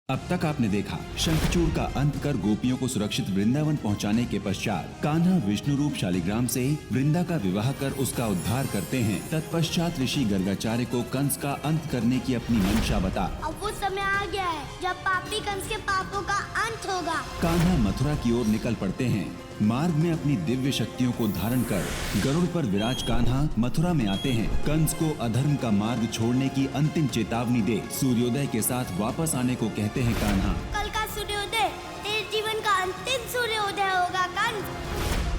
अब तक आपने देखा शंखचूड़ का अंत कर गोपियों को सुरक्षित वृंदावन पहुंचाने के पश्चात कान्हा विष्णु रूप शालिग्राम से वृंदा का विवाह कर उसका उद्धार करते हैं। तत्पश्चात ऋषि गर्गाचार्य को कंस का अंत करने की अपनी मंशा बता। अब वो समय आ गया है जब पापी कंस के पापों का अंत होगा। कान्हा मथुरा की ओर निकल पड़ते हैं। मार्ग में अपनी दिव्य शक्तियों को धारण कर गरुड़ पर विराज कान्हा मथुरा में आते हैं। कंस को अधर्म का मार्ग छोड़ने की अंतिम चेतावनी दे सूर्योदय के साथ वापस आने को कहते हैं कान्हा। कल का सूर्योदय तेरे जीवन का अंतिम सूर्योदय होगा कंस।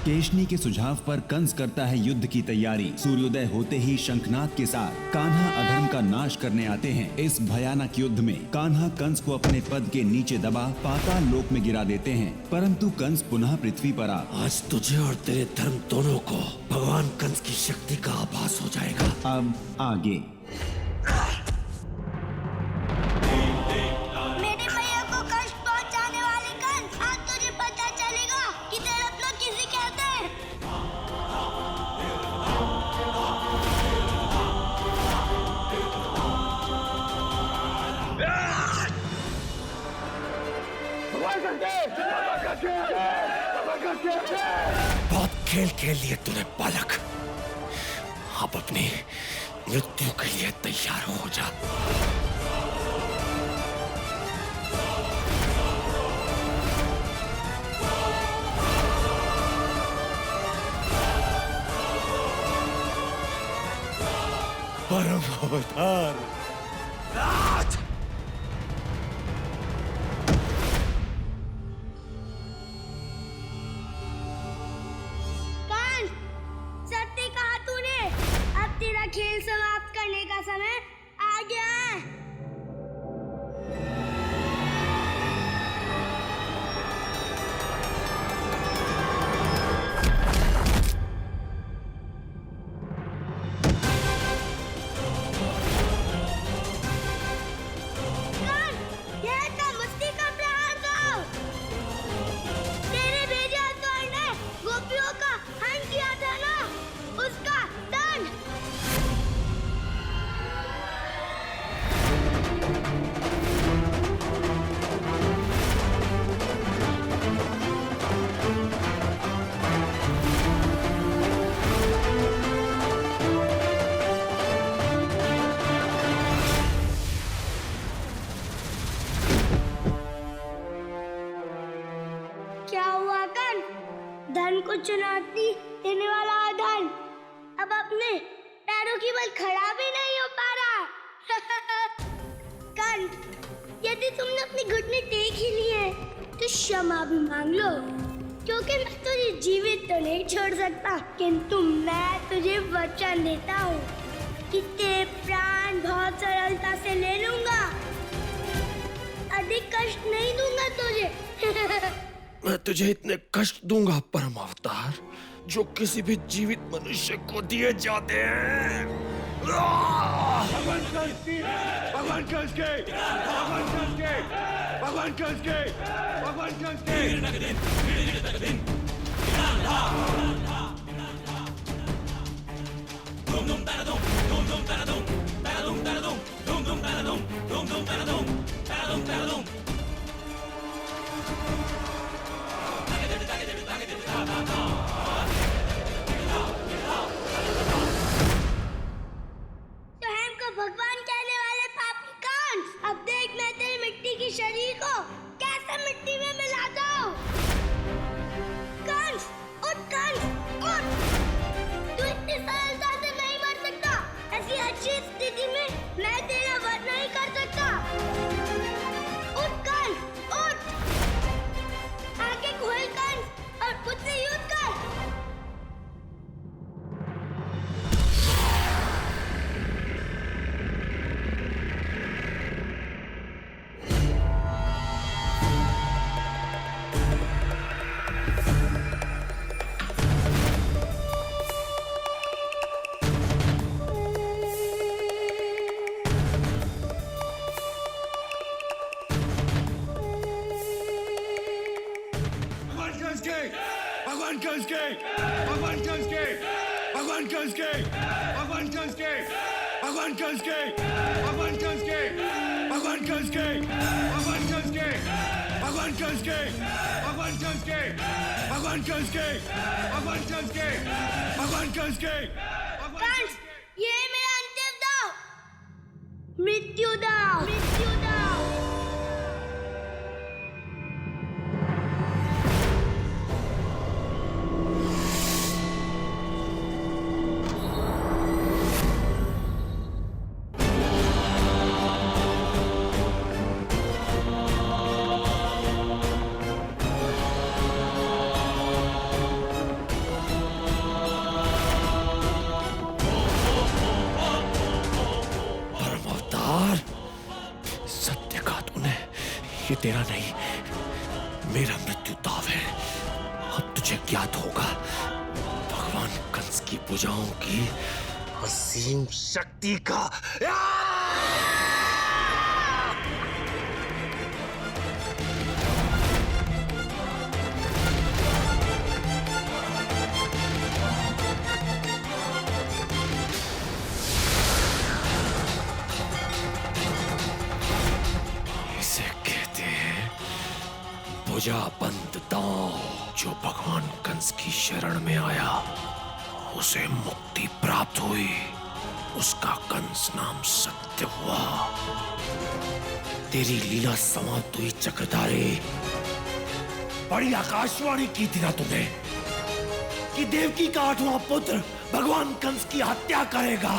केशनी के सुझाव पर कंस करता है युद्ध की तैयारी। सूर्योदय होते ही शंखनाद के साथ कान्हा अधर्म का नाश करने आते हैं। इस भयानक युद्ध में कान्हा कंस को अपने पद के नीचे दबा पाताल लोक में गिरा देते हैं, परंतु कंस पुनः पृथ्वी पर आ। आज तुझे और तेरे धर्म दोनों को भगवान कंस की शक्ति का आभास हो जाएगा। अब आगे मेरे भैया को कष्ट पहुंचाने वाले कंस, आज तुझे पता चलेगा कि तेरा अपना किसे कहते हैं। बहुत खेल खेल लिए तूने बालक, अब अपनी मृत्यु के लिए तैयार हो जा। परम अवतार कंस, सत्य कहा तूने। अब तेरा खेल समाप्त करने का समय आ गया है। तेरे भेजे असुर ने गोपियों का हनन किया था ना, उसका दंड। क्या हुआ कंस? धन को चुनौती देने वाला धन अब अपने पैरों की बल खड़ा भी नहीं हो पा रहा। कंस, यदि तुमने अपनी घुटने टेक ही लिए तो क्षमा भी मांग लो, क्योंकि मैं तुझे जीवित तो नहीं छोड़ सकता, किंतु मैं तुझे वचन देता हूँ कि तेरे प्राण बहुत सरलता से ले लूंगा। अधिक कष्ट नहीं दूंगा तुझे। मैं तुझे इतने कष्ट दूंगा परम अवतार जो किसी भी जीवित मनुष्य को दिए जाते हैं। भगवान कंस की, भगवान कंस के, भगवान कंस के, भगवान कंस के, भगवान कंस के। स्वयं को भगवान कहने वाले पापी कंस, अब देख मैं तेरे मिट्टी की शरीर को कैसे मिट्टी में मिलाता हूँ। कंस, उठ कंस, उठ। तू इतनी सरलता से नहीं मर सकता। ऐसी अच्छी स्थिति में मैं तेरा वध नहीं कर सकता। उठ कंस, उठ। आगे खोल कंस और मुझसे युद्ध कर। भगवान कंस के, भगवान कंस के, भगवान कंस के, भगवान कंस के, भगवान कंस के, भगवान कंस के, भगवान कंस के, भगवान कंस के, भगवान कंस कंस के, भगवान कंस के, भगवान कंस के, भगवान कंस के, भगवान कंस के, कंस, ये है मेरा अंतिम दाव, मृत्यु दाव, मृत्यु दाव। सत्य कहा तूने, ये तेरा नहीं मेरा मृत्यु दाव है। अब तुझे ज्ञात होगा भगवान कंस की भुजाओं की असीम शक्ति का। भुजाबंद दांव। जो भगवान कंस की शरण में आया उसे मुक्ति प्राप्त हुई, उसका कंस नाम सत्य हुआ। तेरी लीला समाप्त हुई चक्रधारी। बड़ी आकाशवाणी की थी ना तुमने कि देवकी का 8वां पुत्र भगवान कंस की हत्या करेगा।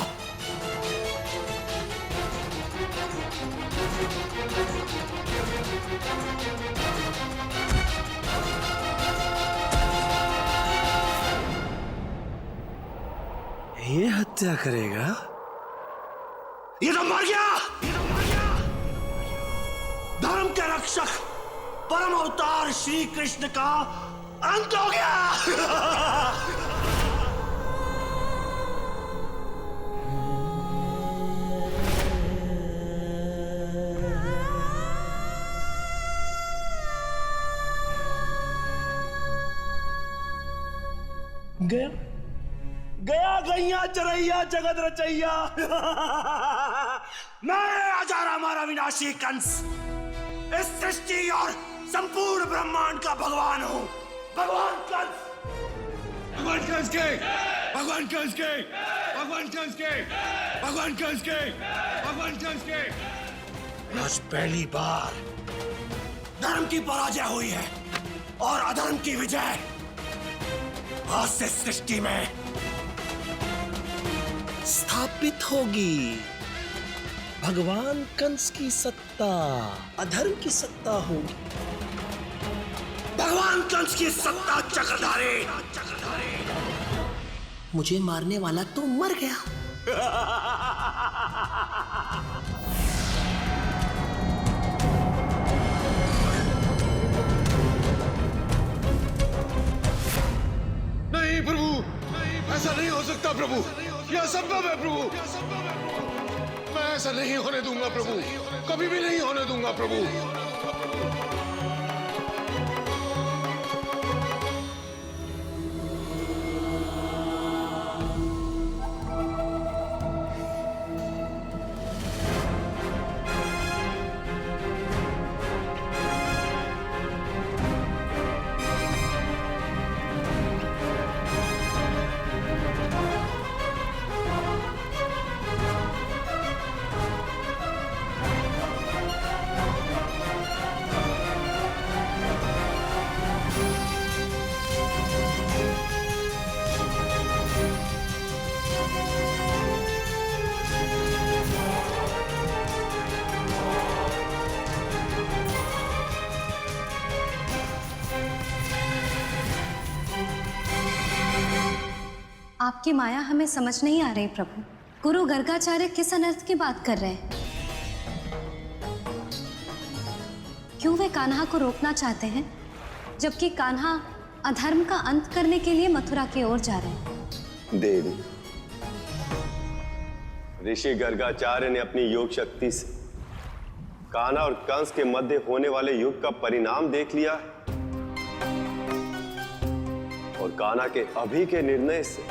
ये हत्या करेगा? ये तो मर गया! ये तो मर गया! धर्म के रक्षक परम अवतार श्री कृष्ण का अंत हो गया। गया गया गैया चरैया जगत रचैया। मैं अजारा मारा विनाशी कंस इस सृष्टि और संपूर्ण ब्रह्मांड का भगवान हूं। भगवान कंस, भगवान कंस के, भगवान कंस के, भगवान कंस के, भगवान कंस के, भगवान कंस के। आज पहली बार धर्म की पराजय हुई है और अधर्म की विजय। आज से सृष्टि में स्थापित होगी भगवान कंस की सत्ता, अधर्म की सत्ता होगी। भगवान कंस की सत्ता चक्रधारी। मुझे मारने वाला तो मर गया। नहीं प्रभु, ऐसा नहीं हो सकता प्रभु, यह असंभव है प्रभु। मैं ऐसा नहीं होने दूंगा प्रभु, कभी भी नहीं होने दूंगा प्रभु। आपकी माया हमें समझ नहीं आ रही प्रभु। गुरु गर्गाचार्य किस अनर्थ की बात कर रहे हैं? क्यों वे कान्हा को रोकना चाहते हैं जबकि कान्हा अधर्म का अंत करने के लिए मथुरा की ओर जा रहे हैं? देवी, ऋषि गर्गाचार्य ने अपनी योग शक्ति से कान्हा और कंस के मध्य होने वाले युद्ध का परिणाम देख लिया और कान्हा के अभी के निर्णय से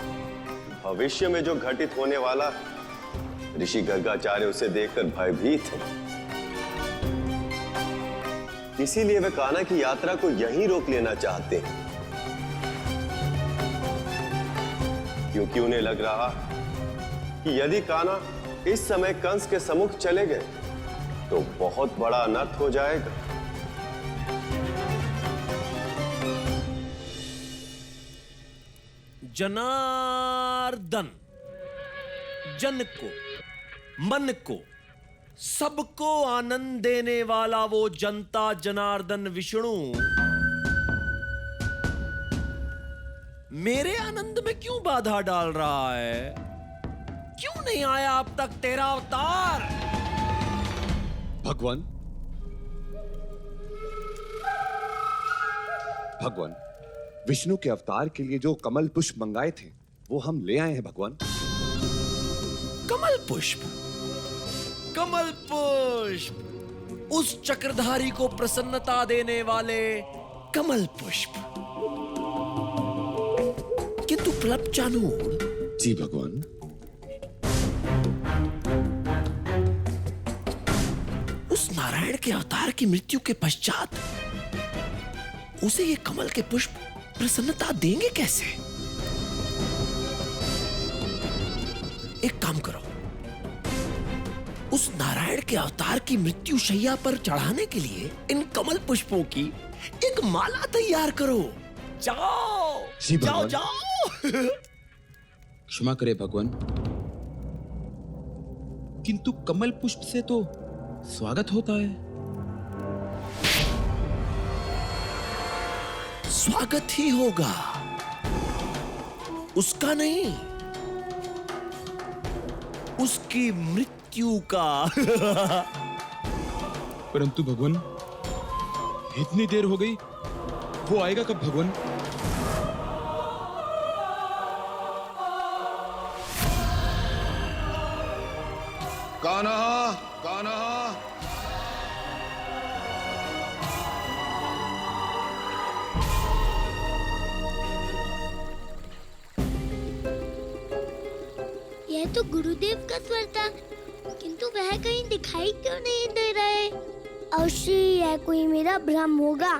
भविष्य में जो घटित होने वाला ऋषि गर्गाचार्य उसे देखकर भयभीत है। इसीलिए वे कान्हा की यात्रा को यहीं रोक लेना चाहते हैं, क्योंकि उन्हें लग रहा कि यदि कान्हा इस समय कंस के सम्मुख चले गए तो बहुत बड़ा अनर्थ हो जाएगा। जनार्दन, जन को, मन को, सबको आनंद देने वाला वो जनता जनार्दन विष्णु मेरे आनंद में क्यों बाधा डाल रहा है? क्यों नहीं आया अब तक तेरा अवतार? भगवान, भगवान, विष्णु के अवतार के लिए जो कमल पुष्प मंगाए थे वो हम ले आए हैं भगवान। कमल पुष्प, कमल पुष्प, उस चक्रधारी को प्रसन्नता देने वाले कमल पुष्प। किंतु प्रलप चानूर, जी भगवान। उस नारायण के अवतार की मृत्यु के पश्चात उसे ये कमल के पुष्प प्रसन्नता देंगे कैसे? एक काम करो, उस नारायण के अवतार की मृत्यु शैया पर चढ़ाने के लिए इन कमल पुष्पों की एक माला तैयार करो। जाओ जाओ जाओ। क्षमा करे भगवान, किंतु कमल पुष्प से तो स्वागत होता है। स्वागत ही होगा, उसका नहीं, उसकी मृत्यु का। परंतु भगवान, इतनी देर हो गई, वो आएगा कब भगवान? कान्हा, कान्हा, यह तो गुरुदेव का स्वर था, किंतु वह कहीं दिखाई क्यों नहीं दे रहे? अवश्य यह कोई मेरा भ्रम होगा।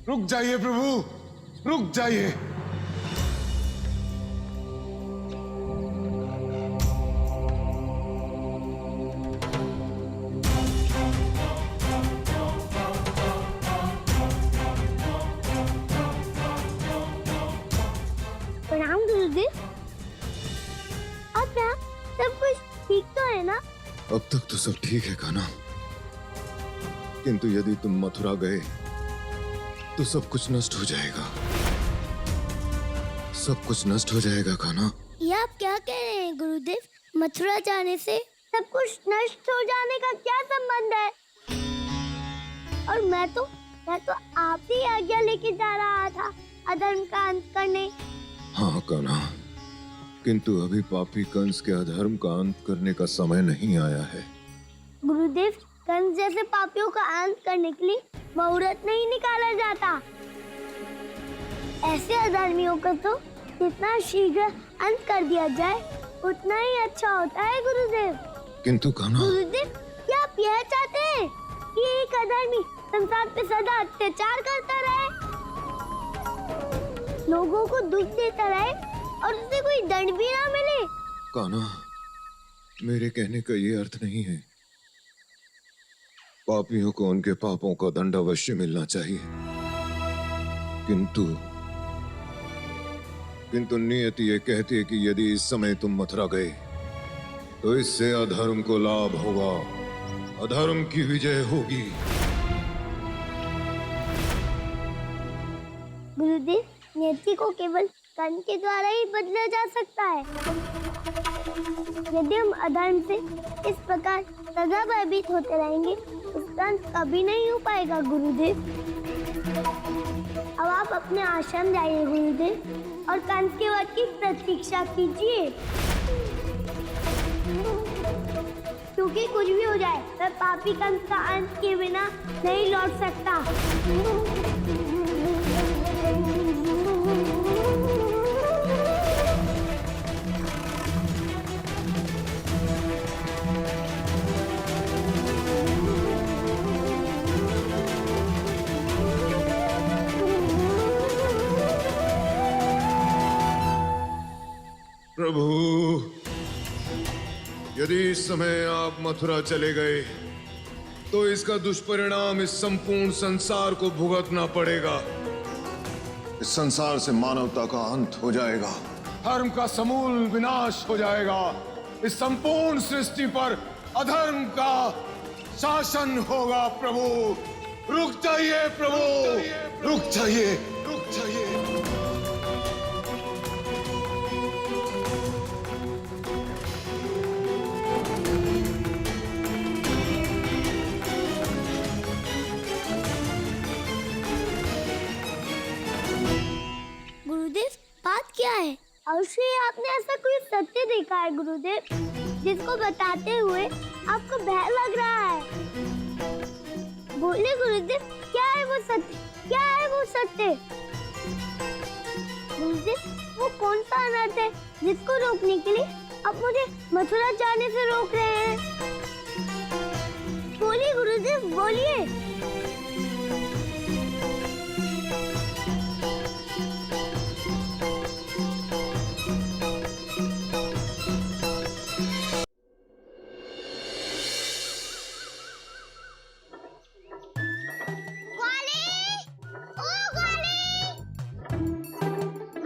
रुक जाइए प्रभु, रुक जाइए। प्रणाम गुरुदेव। अब क्या सब कुछ ठीक तो है ना? अब तक तो सब ठीक है कान्हा, किंतु यदि तुम मथुरा गए तो सब कुछ नष्ट हो जाएगा। सब कुछ नष्ट हो जाएगा कान्हा। ये आप क्या कह रहे हैं गुरुदेव? मथुरा जाने से सब कुछ नष्ट हो जाने का क्या संबंध है? और मैं तो आपकी आज्ञा लेके जा रहा था अधर्म का अंत करने। हाँ कान्हा, किंतु अभी पापी कंस के अधर्म का अंत करने का समय नहीं आया है। गुरुदेव, कंस जैसे पापियों का अंत करने के लिए मुहूर्त नहीं निकाला जाता। ऐसे अधर्मियों का तो जितना शीघ्र अंत कर दिया जाए उतना ही अच्छा होता है गुरुदेव। किंतु कान्हा, गुरुदेव, क्या आप यह चाहते हैं कि एक अधर्मी संसार पे सदा अत्याचार करता रहे, लोगों को दुख देता रहे और उसे कोई दंड भी ना मिले? कान्हा, मेरे कहने का ये अर्थ नहीं है। पापियों को उनके पापों का दंड अवश्य मिलना चाहिए, किंतु नियति ये कहती है कि यदि इस समय तुम मथुरा गए तो इससे अधर्म को लाभ होगा, अधर्म की विजय होगी। गुरुदेव, नियति को केवल कर्म के द्वारा ही बदला जा सकता है। यदि हम अधर्म से इस प्रकार सदा भयभीत होते रहेंगे उसका अंत कभी नहीं हो पाएगा गुरुदेव। अब आप अपने आश्रम जाइए गुरुदेव और कंस के वध की प्रतीक्षा कीजिए, क्योंकि कुछ भी हो जाए वह पापी कंस का अंत किए बिना नहीं लौट सकता। प्रभु, यदि इस समय आप मथुरा चले गए तो इसका दुष्परिणाम इस संपूर्ण संसार को भुगतना पड़ेगा। इस संसार से मानवता का अंत हो जाएगा, धर्म का समूल विनाश हो जाएगा। इस संपूर्ण सृष्टि पर अधर्म का शासन होगा। प्रभु रुक जाइए, प्रभु रुक जाइए, रुक जाइए। गुरुदेव, बात क्या है? अवश्य आपने ऐसा कोई सत्य देखा है गुरुदेव, जिसको बताते हुए आपको भय लग रहा है। बोले गुरुदेव, क्या है वो सत्य? क्या है वो सत्य? गुरुदेव, वो कौन सा अनर्थ है जिसको रोकने के लिए आप मुझे मथुरा जाने से रोक रहे हैं? बोलिए गुरुदेव, बोलिए।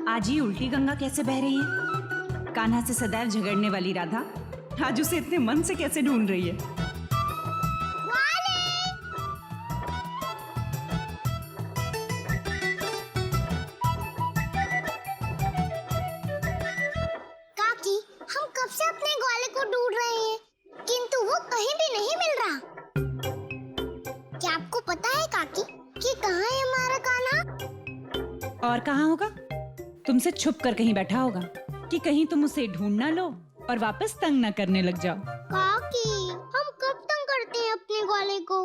आज ही उल्टी गंगा कैसे बह रही है? कान्हा से सदैव झगड़ने वाली राधा आज उसे इतने मन से कैसे ढूंढ रही है? काकी, हम कब से अपने ग्वाले को ढूंढ रहे हैं, किंतु वो कहीं भी नहीं मिल रहा। क्या आपको पता है काकी कि कहाँ है हमारा कान्हा? और कहाँ होगा? तुमसे छुप कर कहीं बैठा होगा कि कहीं तुम उसे ढूंढ ना लो और वापस तंग न करने लग जाओ। काकी, हम कब तंग करते हैं अपने ग्वाले को?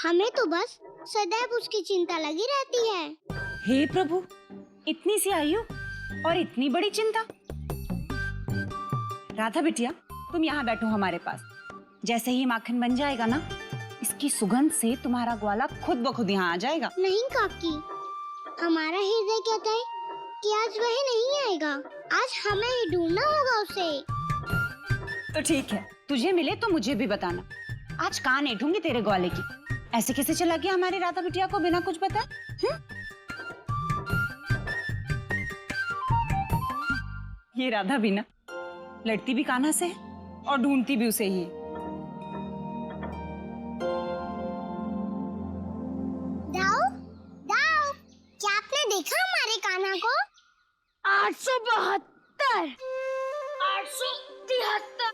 हमें तो बस सदैव उसकी चिंता लगी रहती है। हे प्रभु, इतनी सी आयु और इतनी बड़ी चिंता। राधा बिटिया, तुम यहाँ बैठो हमारे पास। जैसे ही माखन बन जाएगा ना, इसकी सुगंध से तुम्हारा ग्वाला खुद ब खुद यहाँ आ जाएगा। नहीं काकी, हमारा हृदय कहता है कि आज वह नहीं आएगा। आज हमें ही ढूंढना होगा उसे। तो ठीक है, तुझे मिले तो मुझे भी बताना। आज कान ऐठूंगी तेरे ग्वाले की। ऐसे कैसे चला गया हमारे राधा बिटिया को बिना कुछ बताए? ये राधा भी ना लड़ती भी कान्हा से है और ढूंढती भी उसे ही। दाऊ, दाऊ, क्या आपने देखा हमारे कान्हा को? 872, 873,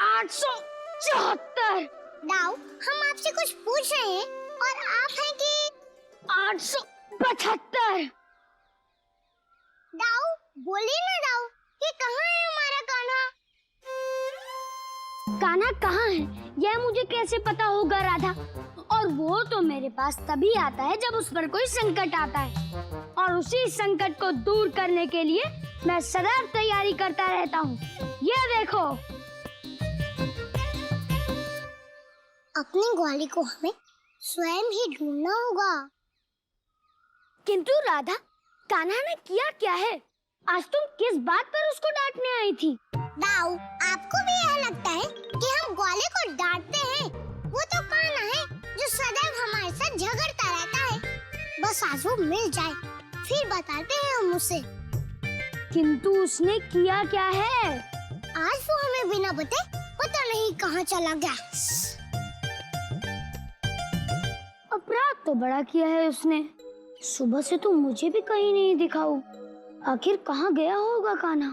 874। दाऊ, हम आपसे कुछ पूछ रहे हैं और आप हैं कि 875। दाऊ, बोलिए ना दाऊ, कि कहाँ है हमारा कान्हा? कान्हा कहाँ है यह मुझे कैसे पता होगा राधा? और वो तो मेरे पास तभी आता है जब उस पर कोई संकट आता है, और उसी संकट को दूर करने के लिए मैं सदैव तैयारी करता रहता हूँ। ये देखो, अपने ग्वाले को हमें स्वयं ही ढूंढना होगा। किंतु राधा, कान्हा ने किया क्या है? आज तुम किस बात पर उसको डांटने आई थी? दाऊ, आपको भी यह लगता है कि हम ग्वाले को डांटते हैं? वो तो कान्हा है जो सदैव हमारे साथ झगड़ता रहता है। बस आज वो मिल जाए, फिर बताते हैं हम उसे। किंतु उसने किया क्या है? आज वो हमें बिना बताए पता नहीं कहाँ चला गया। अपराध तो बड़ा किया है उसने। सुबह से तो मुझे भी कहीं नहीं दिखा हो। आखिर कहाँ गया होगा कान्हा?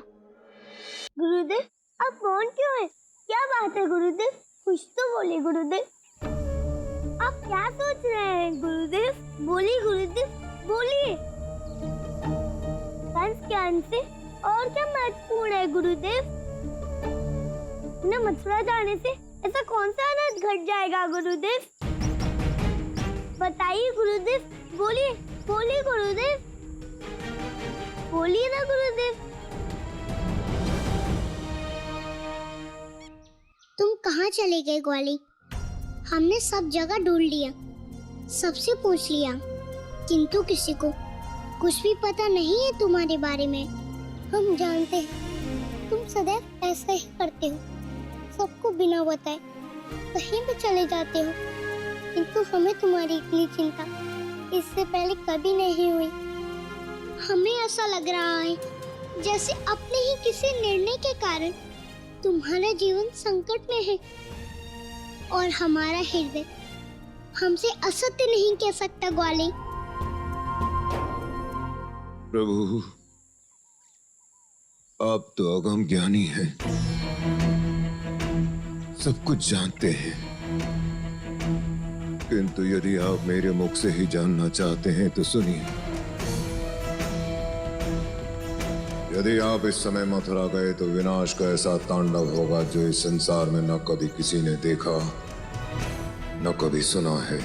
गुरुदेव, आप मौन क्यों हैं? क्या बात है गुरुदेव? कुछ तो बोलिए गुरुदेव। आप क्या सोच रहे हैं गुरुदेव? बोलिए गुरुदेव, बोलिए। कंस के अंत से और क्या महत्वपूर्ण है गुरुदेव? न मथुरा जाने से ऐसा कौन सा अनर्थ घट जाएगा गुरुदेव? बताइए गुरुदेव, बोलिए, बोलिए गुरुदेव, बोलिए ना गुरुदेव। तुम कहाँ चले गए ग्वाली? हमने सब जगह ढूंढ लिया, सबसे पूछ लिया, किंतु किसी को कुछ भी पता नहीं है तुम्हारे बारे में। हम जानते हैं तुम सदैव ऐसा ही करते हो, सबको बिना बताए कहीं भी चले जाते हो, किंतु हमें तुम्हारी इतनी चिंता इससे पहले कभी नहीं हुई। हमें ऐसा लग रहा है जैसे अपने ही किसी निर्णय के कारण तुम्हारा जीवन संकट में है और हमारा हृदय हमसे असत्य नहीं कह सकता ग्वाले। प्रभु, आप तो अगम ज्ञानी हैं, सब कुछ जानते हैं, किंतु यदि आप मेरे मुख से ही जानना चाहते हैं तो सुनिए। यदि आप इस समय मथुरा गए तो विनाश का ऐसा तांडव होगा जो इस संसार में न कभी किसी ने देखा न कभी सुना है।